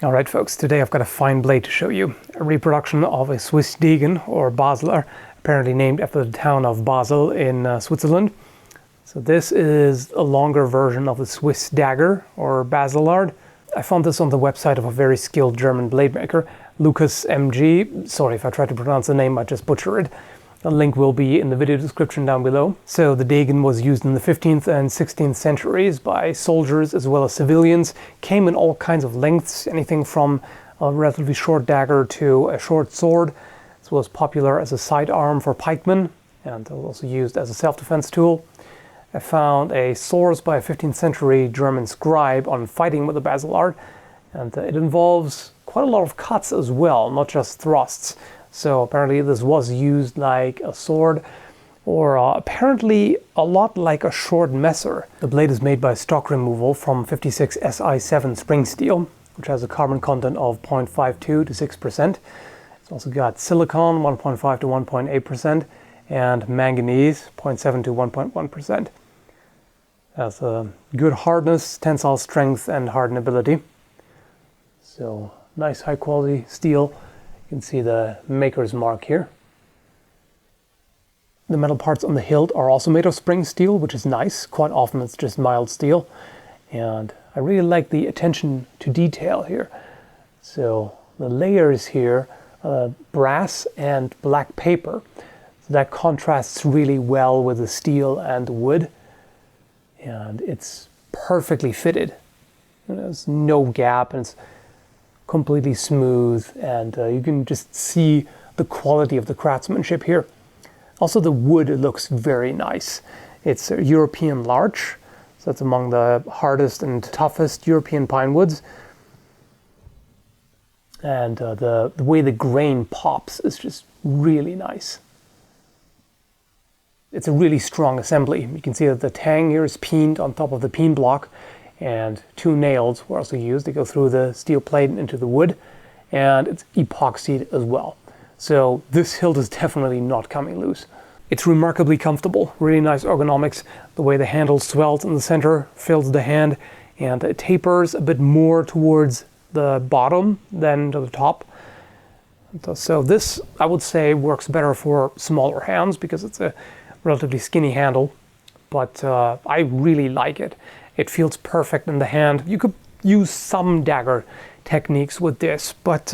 Alright folks, today I've got a fine blade to show you. A reproduction of a Swiss Degen, or Baselard, apparently named after the town of Basel in Switzerland. So this is a longer version of the Swiss dagger, or Baselard. I found this on the website of a very skilled German blade maker, Lukas MG. Sorry if I try to pronounce the name, I just butcher it. The link will be in the video description down below. So the Degen was used in the 15th and 16th centuries by soldiers as well as civilians. Came in all kinds of lengths, anything from a relatively short dagger to a short sword. This was popular as a sidearm for pikemen and also used as a self-defense tool. I found a source by a 15th century German scribe on fighting with the Baselard, and it involves quite a lot of cuts as well, not just thrusts. So apparently this was used like a sword, or apparently a lot like a short messer. The blade is made by stock removal from 56 Si7 spring steel, which has a carbon content of 0.52 to 6%. It's also got silicon 1.5 to 1.8% and manganese 0.7 to 1.1%. Has a good hardness, tensile strength and hardenability. So nice high quality steel. You can see the maker's mark here. The metal parts on the hilt are also made of spring steel, which is nice. Quite often it's just mild steel. And I really like the attention to detail here. So the layers here are brass and black paper. So that contrasts really well with the steel and the wood. And it's perfectly fitted. There's no gap, and it's completely smooth, and you can just see the quality of the craftsmanship here. Also the wood looks very nice. It's a European larch, so that's among the hardest and toughest European pine woods. And the way the grain pops is just really nice. It's a really strong assembly. You can see that the tang here is peened on top of the peen block, and 2 nails were also used to go through the steel plate and into the wood, and it's epoxied as well. So this hilt is definitely not coming loose. It's remarkably comfortable, really nice ergonomics. The way the handle swells in the center fills the hand, and it tapers a bit more towards the bottom than to the top. So this, I would say, works better for smaller hands because it's a relatively skinny handle, but I really like it. It feels perfect in the hand. You could use some dagger techniques with this, but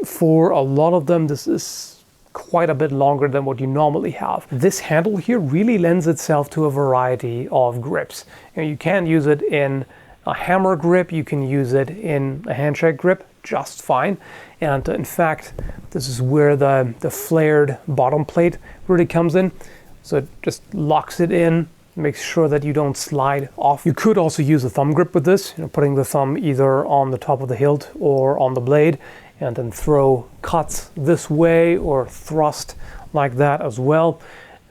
for a lot of them, this is quite a bit longer than what you normally have. This handle here really lends itself to a variety of grips. You can use it in a hammer grip, you can use it in a handshake grip just fine. And in fact, this is where the flared bottom plate really comes in. So it just locks it in, makes sure that you don't slide off. You could also use a thumb grip with this, putting the thumb either on the top of the hilt or on the blade, and then throw cuts this way or thrust like that as well.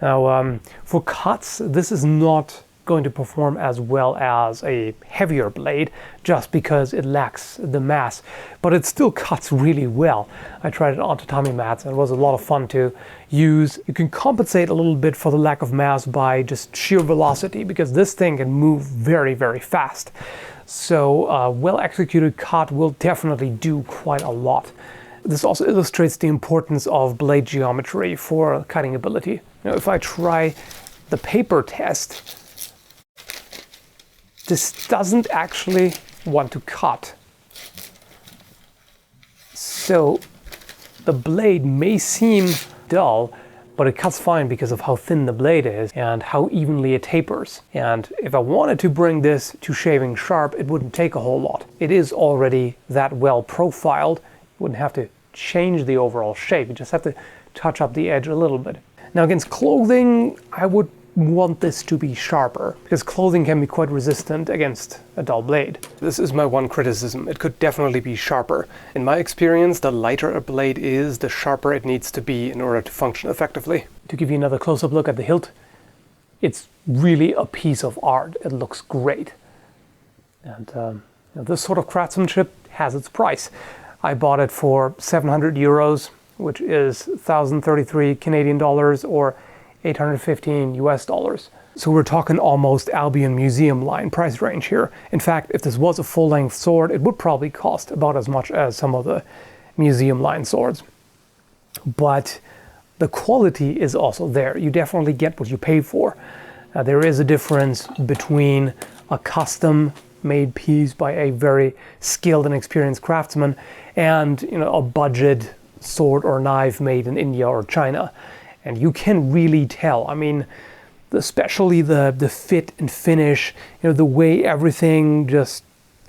Now, for cuts, this is not going to perform as well as a heavier blade just because it lacks the mass, but it still cuts really well. I tried it on tatami mats and it was a lot of fun to use. You can compensate a little bit for the lack of mass by just sheer velocity, because this thing can move very, very fast. So a well-executed cut will definitely do quite a lot. This also illustrates the importance of blade geometry for cutting ability. If I try the paper test, this doesn't actually want to cut. So the blade may seem dull, but it cuts fine because of how thin the blade is and how evenly it tapers. And if I wanted to bring this to shaving sharp, it wouldn't take a whole lot. It is already that well profiled. You wouldn't have to change the overall shape. You just have to touch up the edge a little bit. Now against clothing, I would want this to be sharper, because clothing can be quite resistant against a dull blade. This is my one criticism. It could definitely be sharper. In my experience, the lighter a blade is, the sharper it needs to be in order to function effectively. To give you another close-up look at the hilt, it's really a piece of art. It looks great. And this sort of craftsmanship has its price. I bought it for 700 euros, which is 1,033 Canadian dollars or $815 US. So we're talking almost Albion Museum line price range here. In fact, if this was a full-length sword, it would probably cost about as much as some of the museum line swords. But the quality is also there. You definitely get what you pay for. There is a difference between a custom-made piece by a very skilled and experienced craftsman and, you know, a budget sword or knife made in India or China. And you can really tell. I mean, especially the fit and finish, you know, the way everything just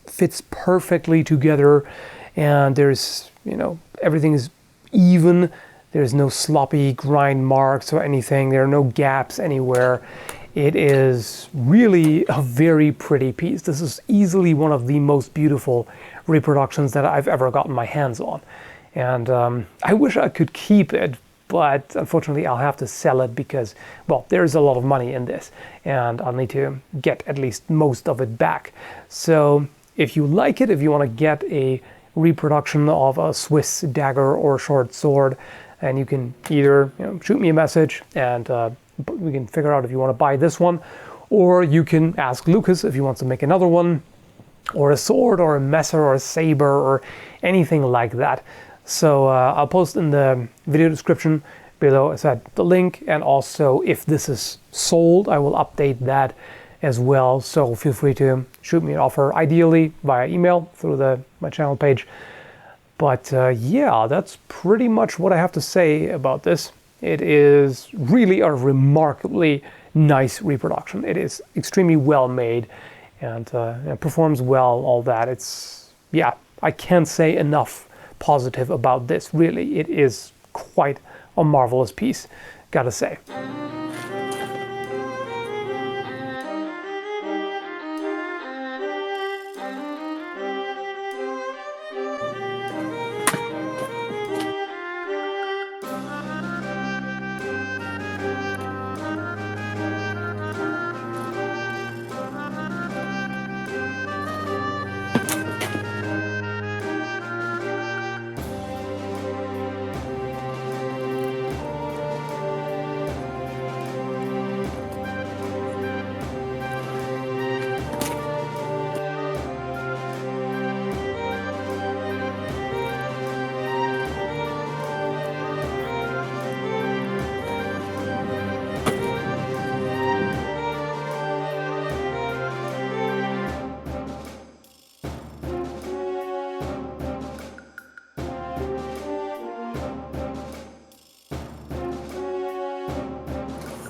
fits perfectly together, and there's, you know, everything is even. There's no sloppy grind marks or anything. There are no gaps anywhere. It is really a very pretty piece. This is easily one of the most beautiful reproductions that I've ever gotten my hands on. And I wish I could keep it, but unfortunately I'll have to sell it because, well, there's a lot of money in this and I'll need to get at least most of it back. So if you like it, if you want to get a reproduction of a Swiss dagger or short sword, and you can either, you know, shoot me a message and we can figure out if you want to buy this one, or you can ask Lukas if he wants to make another one, or a sword or a messer or a saber or anything like that. So I'll post in the video description below, as I said, the link, and also if this is sold, I will update that as well. So feel free to shoot me an offer, ideally via email through my channel page. But yeah, that's pretty much what I have to say about this. It is really a remarkably nice reproduction. It is extremely well made and it performs well, all that. It's, yeah, I can't say enough positive about this, really. It is quite a marvelous piece, gotta say.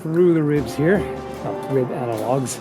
Through the ribs here, rib analogs.